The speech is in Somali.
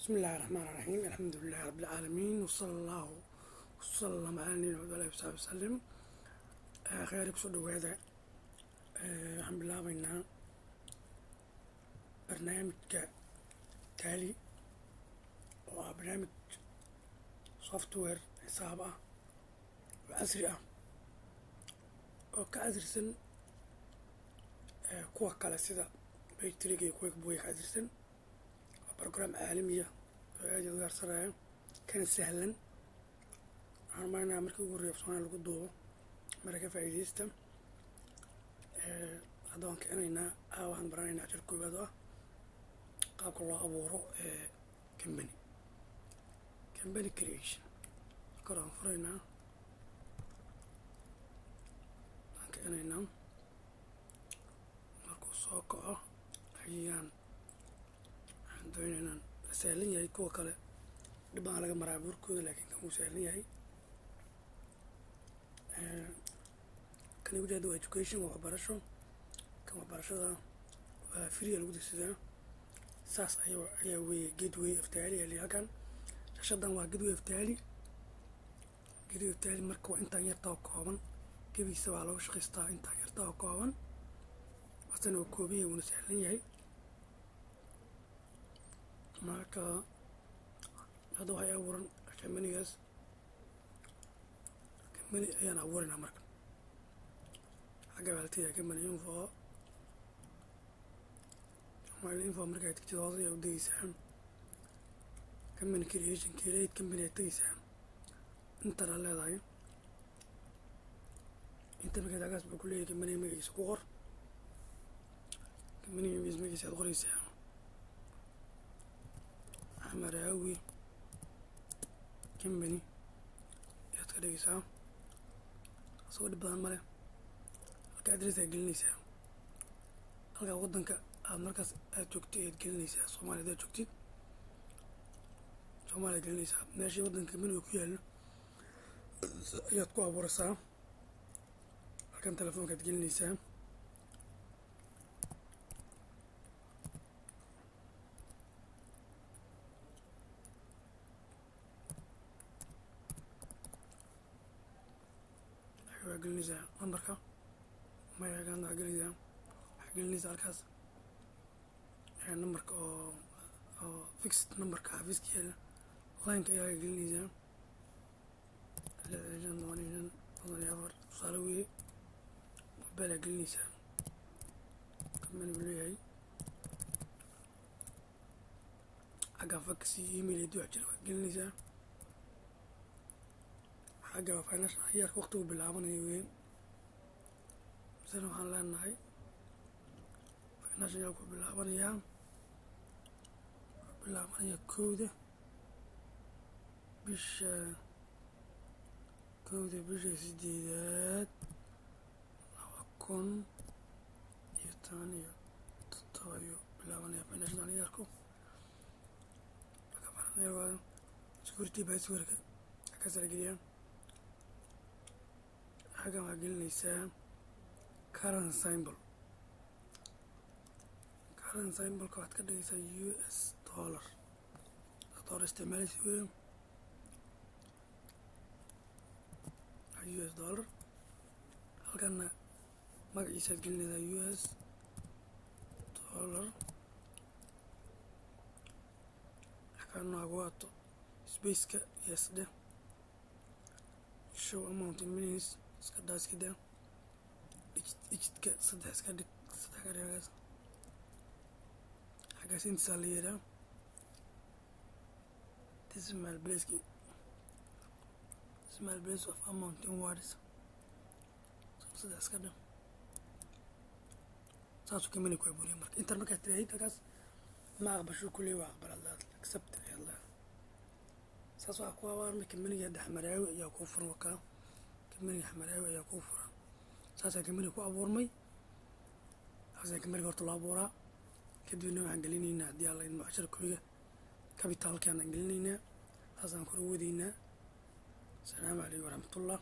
بسم الله الرحمن الرحيم. الحمد لله رب العالمين، وصلى الله وسلم على نبينا وعلى آله وصحبه وسلم. خير kusoo dhawaada. Waxaan bilaabaynaa barnaamijka taali oo ah barnaamij software xisaab ah oo casri ah oo ka casrisan kuwa kale sida baytrig iyo QuickBooks ka casrisan. program caalamiya oo aad u gaarsanaya kana sahlan. waxaan maarnaa markii ugu horreeyay Soomaaliya lagu duubo marka ka faa'iideysta. hadda waan keenaynaa waxaan baranaynaa cashir koowaad oo ah qaabka loo abuuro company creation. kor aan furaynaa, waan keenaynaa. markuu soo kaco ayaan doonayna sahlan yahay. kuwa kale dhib baan laga maraa buurkooda, laakiin kan wuu sahlan yahay. kan ugu jeeda waa education, waa waxbarasho. kan waxbarashada waa free lagu degsadaa. saas ayaa weeye gateway of Tally halkan. shashadan waa gateway of Tally. marka waa intaan yarta oo kooban, gebiisa waa looga shaqaystaa intaan yarta oo kooban. asana waa kooban yahay, wuuna sahlan yahay. marka hadda waxay abuuran companygaas. company ayaan abuuraynaa marka. xagga baaltaya company info markaad tagtid hoose ayaa u degeysaa. company creation create company aad tegeysaa. intan aad leedahay inta markaad agaas buu ku leeyahay company magaciisa ku qor. company magaciisa aad qoreysaa Maraawi company ayaad ka dhigaysaa. asagoo dhib badan male. halka adres aad gelinaysaa. halka waddanka aad markaas aad joogtid ayaad gelinaysaa. Soomaaliya hadaad joogtid Soomaaliya aad gelinaysaa. meeshii waddanka companyga ku yaallo ayaad ku abuuraysaa. halkan telefoonka aad gelinaysaa. waa gelinaysaa numberka magacan waa gelinaysaa. waxaa gelinaysaa halkaas numberka oo fixed numberka xafiiska yaalla. lineka ayaa gelinaysaa tusaale weeye. mobile aa gelinaysaa. company buu leeyahay. xagga fax iyo email iyo duwac jira waad gelinaysaa. xagga waa financial yearka waqtigu bilaabanayo weeye. misana waxaan leenahay financial yearku bilaabanayaa 1 bisha 8 2017 ayuu bilaabanaya financial yearku. security passwordka halkaas la geliyaa. xaggan waa gelinaysaa current symbol. current symbolka waxaad ka dhigaysaa US dollar. dollar isticmaalaysa weeye. US dollar. halkanna magaciisaad gelinaysaa US dollar. halkanna waato spaceka yes dheh. show amount in minutes iska daa iska daa. digidka 3 iska dhig. 3 ka dhigagaas. xaggaas intasaa la yeeraa. decimal place of amount in words. 3 iska dhig. saasuu company ku abuuriyay marka. intan markaad tiraahid halkaas ma aqbasho kuley waa aqbaladaad accept ayadla. saas waxaa ku abaarmay companyga Maraawi ayaa kuu furan. wakaa companyga Maraawi ayaa kuu furan. saasaa company ku abuurmay. saasaa companyga horta loo abuuraa. kadibna waxaan gelinaynaa haddii alla idmo casharkooyga kabitaalkaan aan gelinaynaa. saasaan kor u wadaynaa. asalaamu calaykum waraxmatullah.